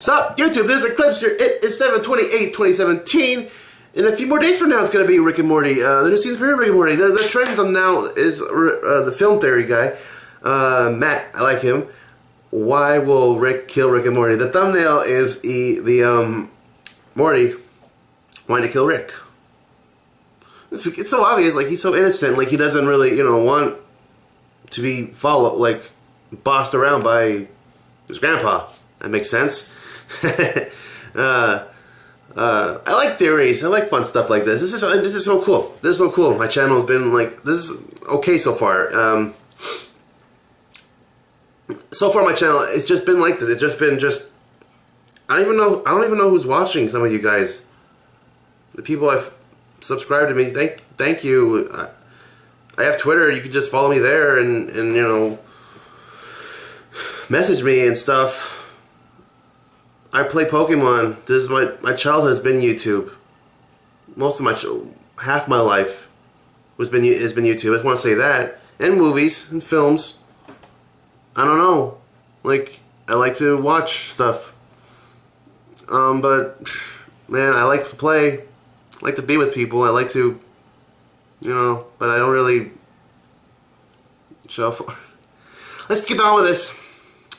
Sup, YouTube, this is Eclipse here. It is 7/28/2017. In a few more days from now, it's going to be Rick and Morty. The new season's for Rick and Morty. The trend on now is the film theory guy, Matt. I like him. Why will Rick kill Rick and Morty? The thumbnail is Morty wanting to kill Rick. It's so obvious. Like, he's so innocent. Like, he doesn't really, want to be bossed around by his grandpa. That makes sense. I like theories. I like fun stuff like this. This is so cool. This is so cool. My channel has been this is okay so far. So far my channel, it's just been like this. It's just been I don't even know who's watching. Some of you guys, the people I've subscribed to me. Thank you. I have Twitter. You can just follow me there and message me and stuff. I play Pokemon. This is my childhood has been YouTube. Most of half my life has been YouTube. I just want to say that, and movies and films. I don't know. I like to watch stuff. But man, I like to play. I like to be with people. I like to, but I don't really show for. Let's get on with this.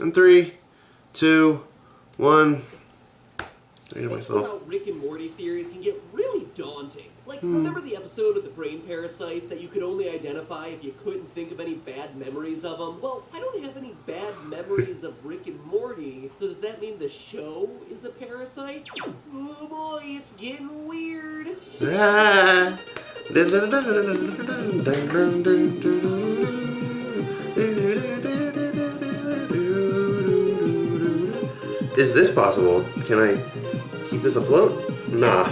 In 3, 2, 1. Myself. Rick and Morty theories can get really daunting. Remember the episode of the brain parasites that you could only identify if you couldn't think of any bad memories of them? Well, I don't have any bad memories of Rick and Morty, so does that mean the show is a parasite? Oh boy, it's getting weird. Is this possible? Can I keep this afloat? Nah.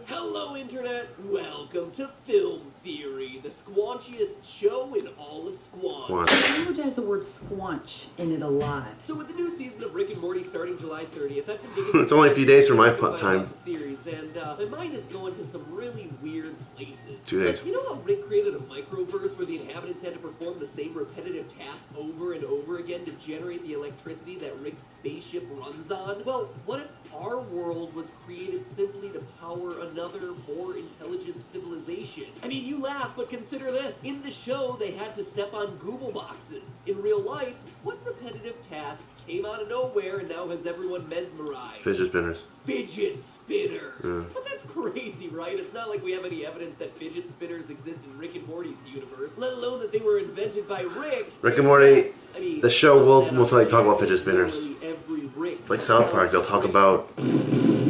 Hello, Internet. Welcome to Film Theory, the squanchiest show in all of Squanch. The language has the word squanch in it a lot. So with the new season of Rick and Morty starting July 30th, I've been digging it's only a few days for my time. Series, and my mind is going to some really weird places. 2 days. You know how Rick created a microverse where the inhabitants had to perform the same repetitive task over and over again to generate the electricity that Rick's spaceship runs on? Well, what if our world was created simply to power another, more intelligent civilization? I mean, you laugh, but consider this. In the show, they had to step on Google boxes. In real life, what repetitive task came out of nowhere and now has everyone mesmerized? Fidget spinners. Fidget spinners. Yeah. But that's crazy, right? It's not like we have any evidence that fidget spinners exist in Rick and Morty's universe, let alone that they were invented by Rick. Rick and Morty, the show will most likely talk about fidget spinners. It's like South Park, they'll talk about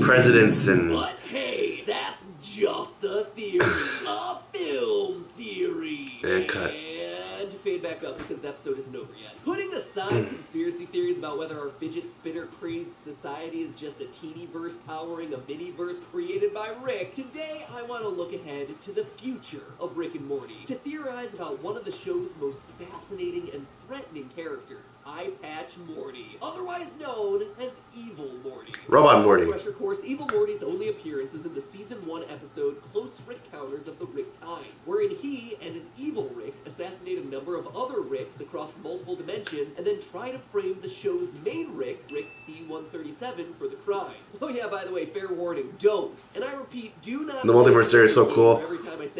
presidents and... But hey, that's just a theory. A film theory. And cut. And fade back up because the episode isn't over yet. Putting aside conspiracy theories about whether our fidget spinner crazed society is just a teeny-verse powering a mini-verse created by Rick, today I want to look ahead to the future of Rick and Morty to theorize about one of the show's most fascinating and threatening characters, Eye Patch Morty, otherwise known as Evil Morty. Robot Morty. Pressure course, Evil Morty's only appearance is in the Season 1 episode Close Rick-Counters of the Rick Time, wherein he and an evil Rick assassinate a number of other Ricks across multiple dimensions and then try to frame the show's main Rick, Rick C-137, for the crime. Oh yeah, by the way, fair warning, don't. And I repeat, do not... The multiverse series is so cool.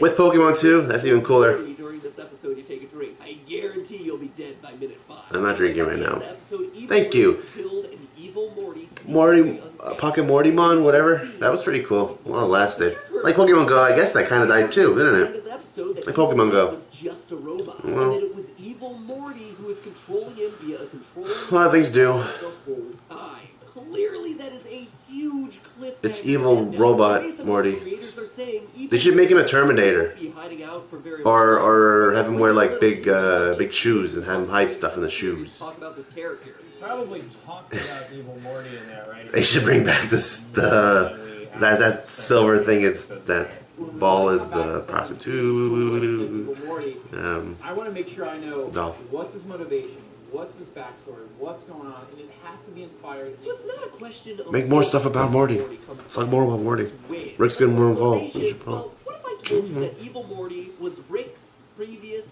With Pokemon too, that's even cooler. During this episode, you take a drink. I guarantee you'll be dead by minute 5. I'm not drinking right now. Thank you. Morty, Pocket Mortymon, whatever. That was pretty cool. Well, it lasted. Like Pokemon Go, I guess that kind of died too, didn't it? Like Pokemon Go. Well, it was Evil Morty who was controlling him via a control. A lot of things do. Clearly, that is a huge clip. It's evil robot Morty. They should make him a Terminator, or have him wear like big shoes and have him hide stuff in the shoes. Probably talked about Evil Morty in there, right? They should bring back that silver thing. That ball is the prostitute. I want to make sure I know No. what's his motivation, what's his backstory, what's going on, and it has to be inspired. So it's not a question of Make more stuff about Morty. Talk more about Morty. Rick's getting more involved. What's your Well, problem? what if I told you that Evil Morty was Rick's previous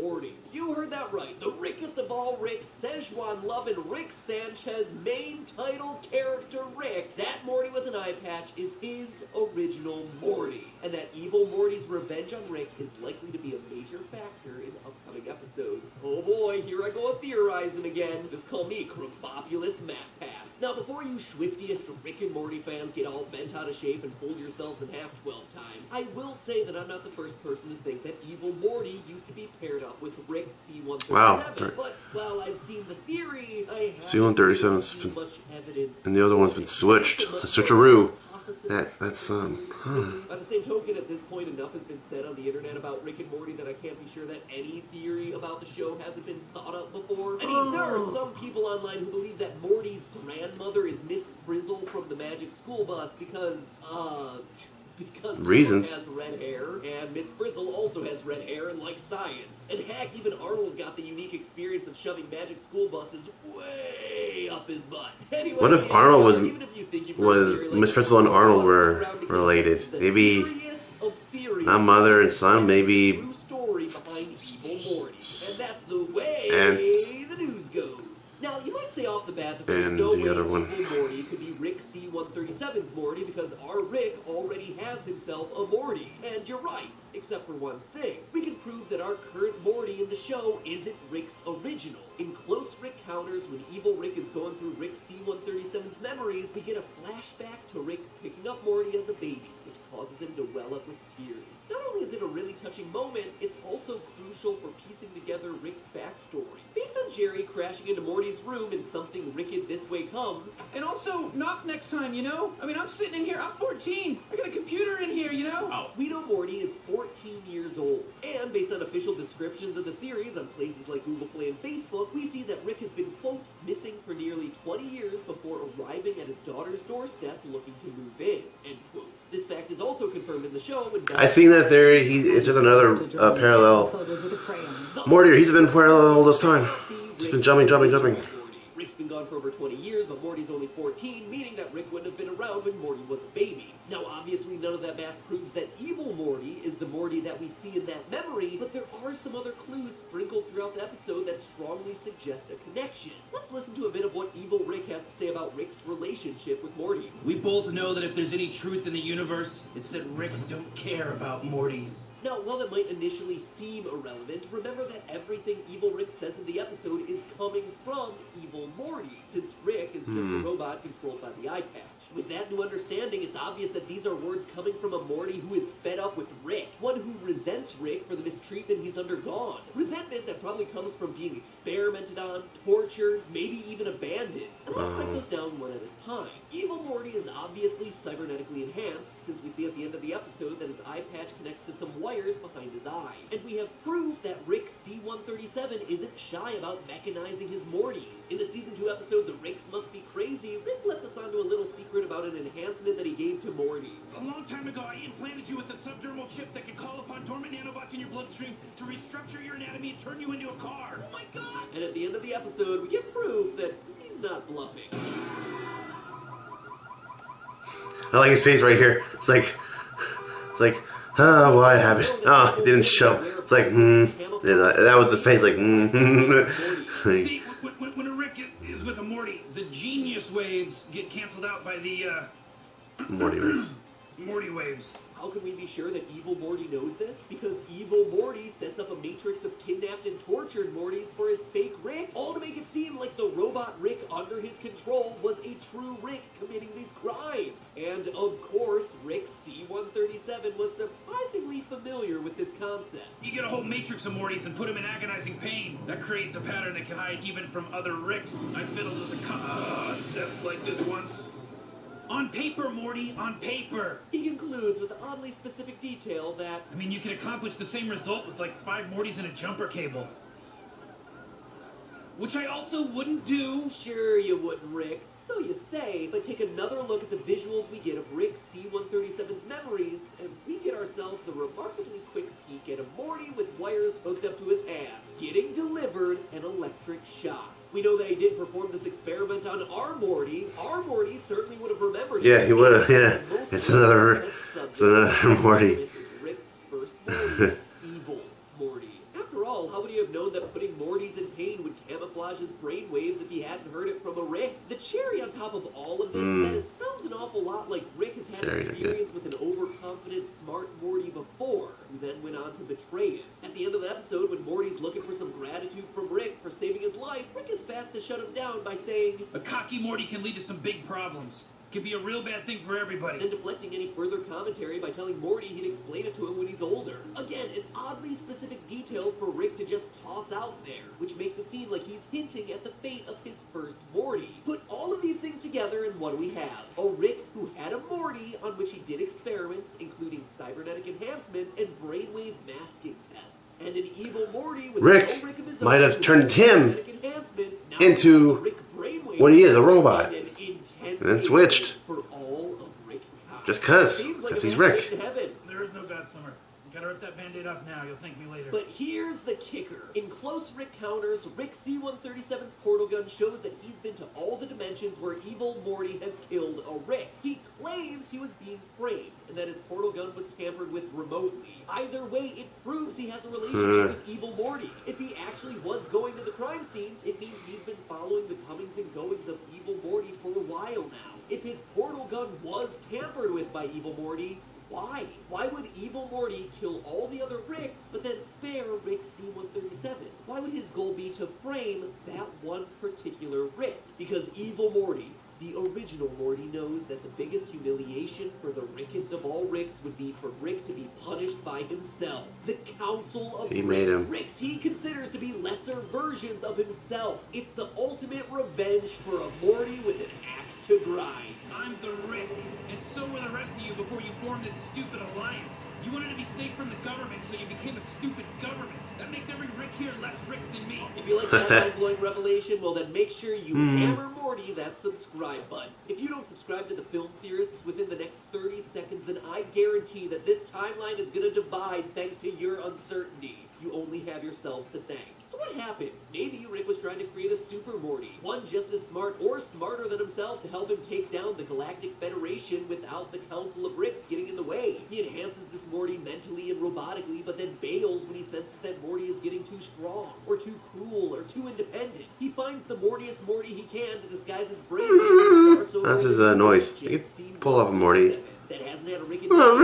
Morty? You heard that right. The Rickest of all Ricks says Szechuan-loving Rick Sanchez main title character Rick, that Morty with an eye patch is his original Morty. And that evil Morty's revenge on Rick is likely to be a major factor in upcoming episodes. Oh boy, here I go theorizing again. Just call me Crumbopulous MatPass. Now before you swiftiest Rick and Morty fans get all bent out of shape and fold yourselves in half 12 times, I will say that I'm not the first person to think that evil Morty used to be paired up with Rick C-137. Wow. But while I've seen the theory, I haven't C-137's seen been, much evidence. and the other one's been switched. A switcheroo. That's huh. By the same token, at this point, enough has been said on the internet about Rick and Morty that I can't be sure that any theory about the show hasn't been thought up before. I mean, there are some people online who believe that Morty's grandmother is Miss Frizzle from the Magic School Bus because Reasons. George has red hair, and Miss Frizzle also has red hair and likes science. And heck, even Arnold got the unique experience of shoving Magic School Buses way up his butt. Anyway, What if Arnold was even if you think you've was heard a theory like Miss Frizzle and this, Arnold were around to related? get the Maybe theoriest of theories not mother and son. Maybe true story behind Evil Morty, and that's the way And- the news goes. Now, you might say off the bat that there's And no the way other one. Evil Morty could be Rick C-137's Morty because our Rick already has himself a Morty. And you're right, except for one thing. We can prove that our current Morty in the show isn't Rick's original. In Close Rick Counters, when Evil Rick is going through Rick C-137's memories, we get a flashback to Rick picking up Morty as a baby, which causes him to well up with tears. Not only is it a really touching moment, it's also crucial for piecing together Rick's backstory. Based on Jerry crashing into Morty's room and something wicked this way comes. And also, knock next time, you know? I mean, I'm sitting in here, I'm 14. I got a computer in here, you know? Oh, we know Morty is 14 years old. And based on official descriptions of the series on places like Google Play and Facebook, we see that Rick has been, quote, missing for nearly 20 years before arriving at his daughter's doorstep looking to move in, end quote. This fact is also confirmed in the show when I seen that there. It's just another parallel. Morty, he's been parallel all this time. He's been jumping. Rick's been gone for over 20 years, but Morty's only 14, meaning that Rick wouldn't have been around when Morty was a baby. Now, obviously, none of that math proves that evil Morty is the Morty that we see in that memory, but there are some other clues sprinkled throughout the episode that strongly suggest a connection. Let's listen to a bit of what evil Rick has to say about Rick's relationship with Morty. We both know that if there's any truth in the universe, it's that Ricks don't care about Mortys. Now, while that might initially seem irrelevant, remember that everything Evil Rick says in the episode is coming from Evil Morty, since Rick is just a robot controlled by the eye patch. With that new understanding, it's obvious that these are words coming from a Morty who is fed up with Rick, one who resents Rick for the mistreatment he's undergone. Resentment that probably comes from being experimented on, tortured, maybe even abandoned. And let's break those down one at a time. Evil Morty is obviously cybernetically enhanced, since we see at the end of the episode that his eye patch connects to some wires behind his eye. And we have proof that Rick C-137 isn't shy about mechanizing his Mortys. In the Season 2 episode, The Ricks Must Be Crazy, Rick lets us onto a little secret about an enhancement that he gave to Mortys. A long time ago, I implanted you with a subdermal chip that can call upon dormant nanobots in your bloodstream to restructure your anatomy and turn you into a car. Oh my god! And at the end of the episode, we get proof that he's not bluffing. I like his face right here. It's like, oh, what happened? Oh, it didn't show. It's like, that was the face, like, See, when a Rick is with a Morty, the genius waves get canceled out by the, Morty was. Morty waves. How can we be sure that Evil Morty knows this? Because Evil Morty sets up a matrix of kidnapped and tortured Mortys for his fake Rick, all to make it seem like the robot Rick under his control was a true Rick committing these crimes. And of course, Rick C-137 was surprisingly familiar with this concept. You get a whole matrix of Mortys and put them in agonizing pain. That creates a pattern that can hide even from other Ricks. I fiddled with a concept like this once. On paper, Morty, on paper. He concludes with the oddly specific detail that, I mean, you can accomplish the same result with like 5 Mortys and a jumper cable. Which I also wouldn't do. sure you wouldn't, Rick. So you say, but take another look at the visuals we get of Rick C-137's memories, and we get ourselves a remarkably quick peek at a Morty with wires hooked up to his abs, getting delivered an electric shock. We know that he did perform this experiment on our Morty. Our Morty certainly would have remembered it. Yeah, he would have, yeah. It's another Morty. Rick's first Morty, Evil Morty. After all, how would he have known that putting Mortys in pain would camouflage his brainwaves the cherry on top of all of this is that it sounds an awful lot like Rick has had Cherries are experience with an overconfident, smart Morty before, who then went on to betray him. At the end of the episode, when Morty's looking for some gratitude from Rick for saving his life, Rick is fast to shut him down by saying, A cocky Morty can lead to some big problems. Could be a real bad thing for everybody. and deflecting any further commentary by telling Morty he'd explain it to him when he's older. Again, an oddly specific detail for Rick to just toss out there, which makes it seem like he's hinting at the fate of his first Morty. Put all of these things together and what do we have? A Rick who had a Morty on which he did experiments, including cybernetic enhancements and brainwave masking tests. And an evil Morty with Rick no Rick of his might own have turned him cybernetic enhancements, now into Rick brainwave what he is, a robot. and intense And then switched. for all of Rick kind. Just 'cause. Seems like 'Cause a he's match Rick. made in heaven. There is no God Summer. You gotta rip that band-aid off now. You'll thank me later. But here's the kicker. In close Rick counters, Rick C-137's portal gun shows that he's been to all the dimensions where evil Morty has killed a Rick. He claims he was being framed, and that his portal gun was tampered with remotely. Either way, it proves he has a relationship with evil Morty. If he actually was going to the crime scenes, it means he's been following the comings and goings of evil Morty for a while now. If his portal gun was tampered with by evil Morty, why? Why would evil Morty kill all the other Ricks, but then spare Rick C-137? Why would his goal be to frame that one particular Rick? Because evil Morty, the original Morty, knows that the biggest humiliation for the Rickest of all Ricks would be for Rick to be punished by himself. The Council of He made him. Ricks he considers to be lesser versions of himself. It's the ultimate revenge for a Morty with an axe to grind. I'm the Rick, and so were the rest of you before you formed this stupid alliance. You wanted to be safe from the government, so you became a stupid government. That makes every Rick here less Rick than me. If you like that mind-blowing revelation, well then make sure you hammer Morty that subscribe button. If you don't subscribe to the Film Theorists within the next 30 seconds, then I guarantee that this timeline is going to divide thanks to your uncertainty. You only have yourselves to thank. So what happened? Maybe Rick was trying to create a super Morty, one just as smart or smarter than himself to help him take down the Galactic Federation without the Council of Ricks getting in the way. He enhances this Morty mentally and robotically, but then bails when he senses that Morty is getting too strong, or too cruel, or too independent. He finds the Mortiest Morty he can to disguise his brain and starts over That's his with noise. James You can C. pull off a Morty. That hasn't had a Rick Oh,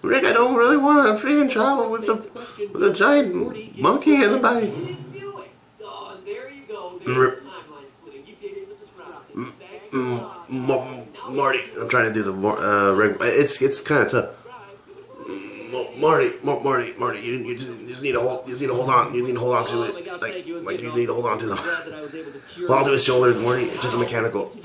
Rick, I don't really want to freaking travel with a giant monkey in the body. You didn't do it. Oh, there you go. Rip. There's timeline splitting. You did it. Thanks a lot. Marty, I'm trying to do the Rick. It's kind of tough. Marty, you just need to hold on. You need to hold on to it. Like you need to hold on to them. Hold on to his shoulders, Morty. It's just a mechanical.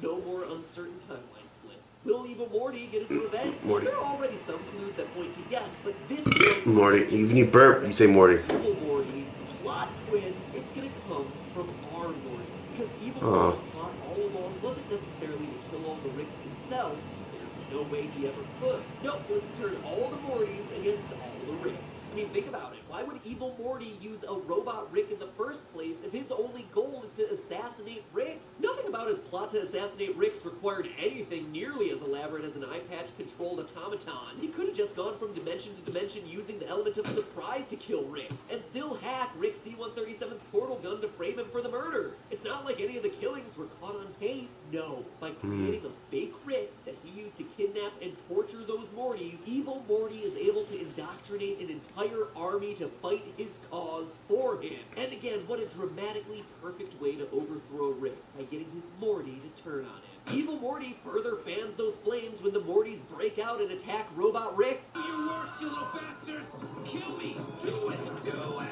No more uncertain timeline splits. Will evil Morty get his revenge? Morty. There are already some clues that point to yes, but this Morty, even you burp, you say Morty. evil Morty plot twist, it's gonna come from our Morty. Because evil Aw. Morty's plot all along wasn't necessarily to kill all the Ricks himself. There's no way he ever could. No, it was to turn all the Mortys against all the Ricks. I mean, think about it. Why would evil Morty use a robot Rick in the first place if his only goal is to assassinate Ricks? Nothing about his plot to assassinate Ricks required anything nearly as elaborate as an eye patch-controlled automaton. He could have just gone from dimension to dimension using the element of surprise to kill Ricks, and still hack Rick C-137's portal gun to frame him for the murders. It's not like any of the killings were caught on tape. No, by creating a fake Rick that he used to kidnap and torture those Mortys, evil Morty is able to indoctrinate an entire army to fight his cause for him. And again, what a dramatically perfect way to overthrow Rick, by getting his Morty to turn on him. Evil Morty further fans those flames when the Mortys break out and attack Robot Rick. You worse, you little bastards! Kill me! Do it! Do it!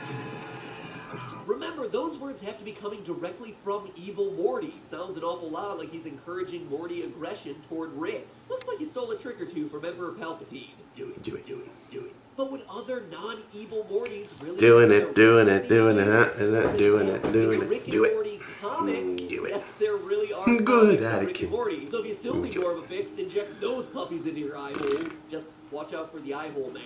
Remember, those words have to be coming directly from evil Morty. Sounds an awful lot like he's encouraging Morty aggression toward Ricks. Looks like he stole a trick or two from Emperor Palpatine. Do it, do it, do it, do it. But would other non-evil Mortys really Doing do it, doing it, doing it, doing it, doing In the Rick it, and do it. Morty comics, Do it. yes, there really are Good comics of at it, Rick kid. and Morty. So if you still need Do more of a fix, inject those puppies into your eye holes. Just watch out for the eye hole man.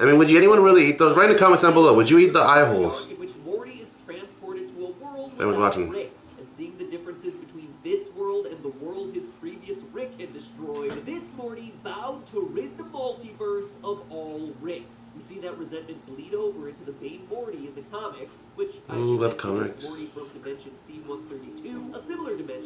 I mean, would anyone really eat those? Write in the comments down below. Would you eat the eye holes? In which Morty is transported to a world Everyone's without watching. Ricks, and seeing the differences between this world and the world his previous Rick had destroyed, this Morty vowed to rid the multiverse of all Ricks. We see that resentment bleed over into the main Morty in the comics, which I Ooh, should web mention is comics. Morty from Dimension C-132, a similar dimension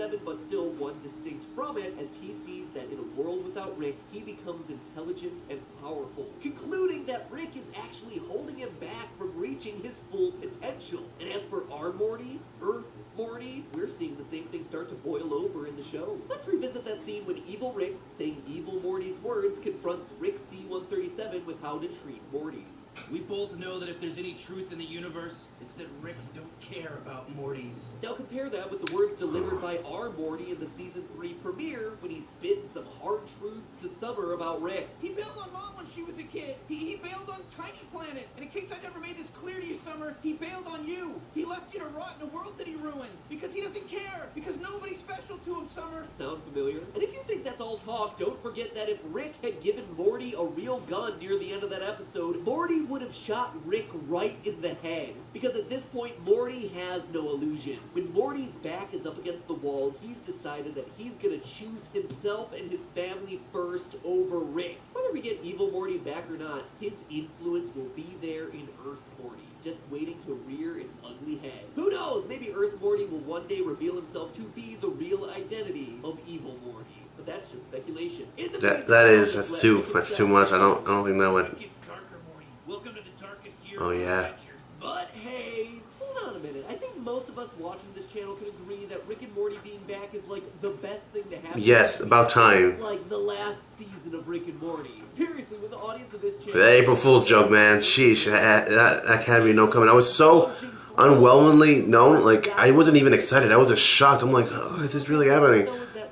137, but still one distinct from it, as he sees that in a world without Rick, he becomes intelligent and powerful, concluding that Rick is actually holding him back from reaching his full potential. And as for our Morty, Earth Morty, we're seeing the same thing start to boil over in the show. Let's revisit that scene when evil Rick, saying evil Morty's words, confronts Rick C-137 with how to treat Mortys. We both know that if there's any truth in the universe, it's that Ricks don't care about Mortys. Now compare that with the words delivered by our Morty in the season 3 premiere when he spit some hard truths to Summer about Rick. He bailed on Mom when she was a kid. He bailed on Tiny Planet. And in case I never made this clear to you, Summer, he bailed on you. He left you to rot in a world that he ruined. Because he doesn't care. Because nobody's special to him, Summer. Sound familiar? And if you think that's all talk, don't forget that if Rick had given Morty a real gun near the end of that episode, Morty would have shot Rick right in the head. Because at this point, Morty has no illusions. When Morty's back is up against the wall, he's decided that he's gonna choose himself and his family first over Rick. Whether we get evil Morty back or not, his influence will be there in Earth Morty, just waiting to rear its ugly head. Who knows, maybe Earth Morty will one day reveal himself to be the real identity of evil Morty. But that's just speculation. That's too much. I don't think that would. It gets darker, Morty. Welcome to the darkest year Oh, of yeah. adventures. But hey, hold on a minute. I think most of us watching this channel can agree that Rick and Morty being back is like the best thing to happen. Yes, about time. Like the last season of Rick and Morty. Seriously, with the audience of this channel. The April Fool's joke, man. Sheesh, that can't be no coming. I was so unwhelmingly known. Like, I wasn't even excited. I was just shocked. I'm like, oh, is this really happening?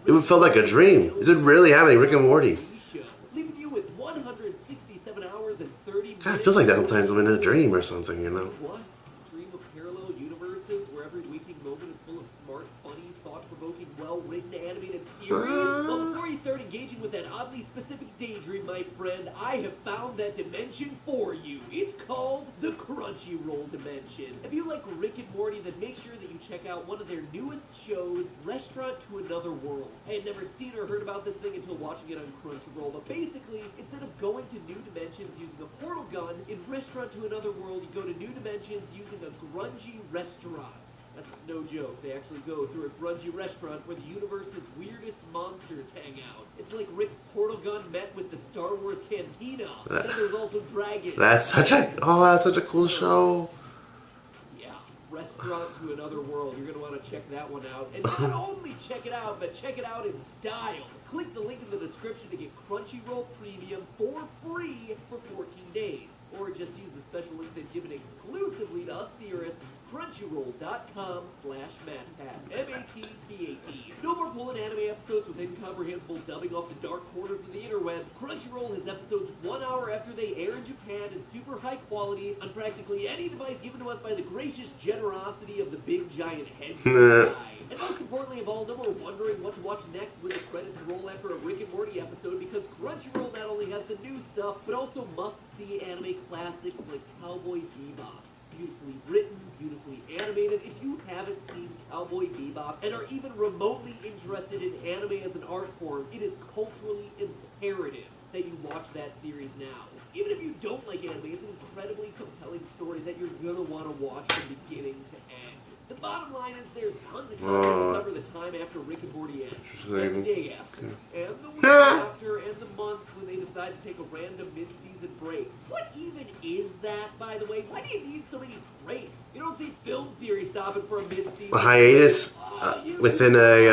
It felt like a dream. Is it really happening? Rick and Morty. Leaving you with 167 hours and 30 minutes. God, it feels like that sometimes I'm in a dream or something, you know? What? Dream of parallel universes where every waking moment is full of smart, funny, thought-provoking, well-written animated series? Well, before you start engaging with that oddly specific daydream, my friend, I have found that dimension for you. It's called the Crunchyroll dimension. If you like Rick and Morty, then make sure that you check out one of their newest shows, Restaurant to Another World. I had never seen or heard about this thing until watching it on Crunchyroll, but basically, instead of going to new dimensions using a portal gun, in Restaurant to Another World, you go to new dimensions using a grungy restaurant. That's no joke. They actually go through a grungy restaurant where the universe's weirdest monsters hang out. It's like Rick's portal gun met with the Star Wars Cantina. And there's also dragons. That's such a cool show. Yeah, Restaurant to Another World. You're going to want to check that one out. And not only check it out, but check it out in style. Click the link in the description to get Crunchyroll Premium for free for 14 days. Or just use the special link they've given exclusively to us theorists, crunchyroll.com/MattPat. MATPAT. No more pulling anime episodes with incomprehensible dubbing off the dark corners of the interwebs. Crunchyroll has episodes 1 hour after they air in Japan in super high quality on practically any device given to us by the gracious generosity of the big giant heads in the sky. And most importantly of all, no more wondering what to watch next when the credits roll after a Rick and Morty episode, because Crunchyroll not only has the new stuff, but also must-see anime classics like Cowboy Bebop. Beautifully written, beautifully animated. If you haven't seen Cowboy Bebop and are even remotely interested in anime as an art form, it is culturally imperative that you watch that series now. Even if you don't like anime, it's an incredibly compelling story that you're going to want to watch from beginning to end. The bottom line is there's tons of content to cover the time after Rick and Morty ends, and the day after, and the week after, and the months when they decide to take a random mid-season break. What even is that, by the way? Why do you need so many breaks? You don't see film theory stopping for a mid-season A hiatus within a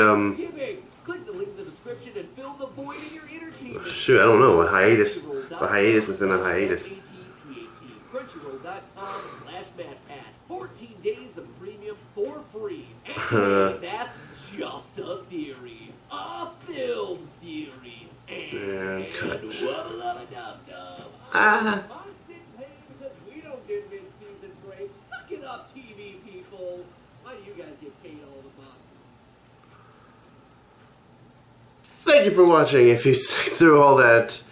Click the link in the description and fill the void in your entertainment. shoot, I don't know, a hiatus. It's a hiatus within a hiatus. Crunchyroll.com/MattPat. 14 days of premium for free. And that's just a theory. A film theory. And wubba-lubba-dub-dub. Mom didn't pay because we don't get mid-season breaks. Suck it up, TV people. Why do you guys get paid all the month? Thank you for watching. If you stick through all that,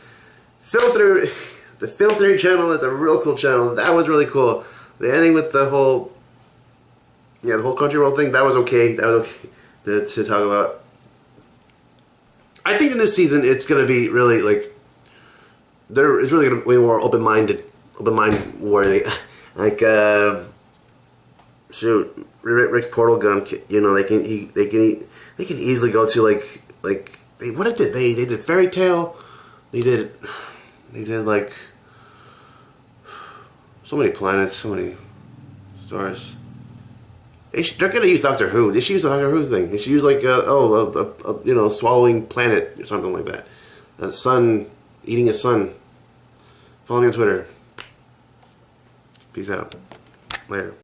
the Filter channel is a real cool channel. That was really cool. The ending with the whole Crunchyroll thing, that was okay. That was okay to talk about. I think in this season it's gonna be really like it's really gonna be more open-minded worthy. Like shoot, Rick's portal gun. You know, they can easily go to like what did they did Fairy Tale. They did like so many planets, so many stars. They're gonna use Doctor Who. They should use the Doctor Who thing. They should use like a swallowing planet or something like that. A sun eating a sun. Follow me on Twitter. Peace out. Later.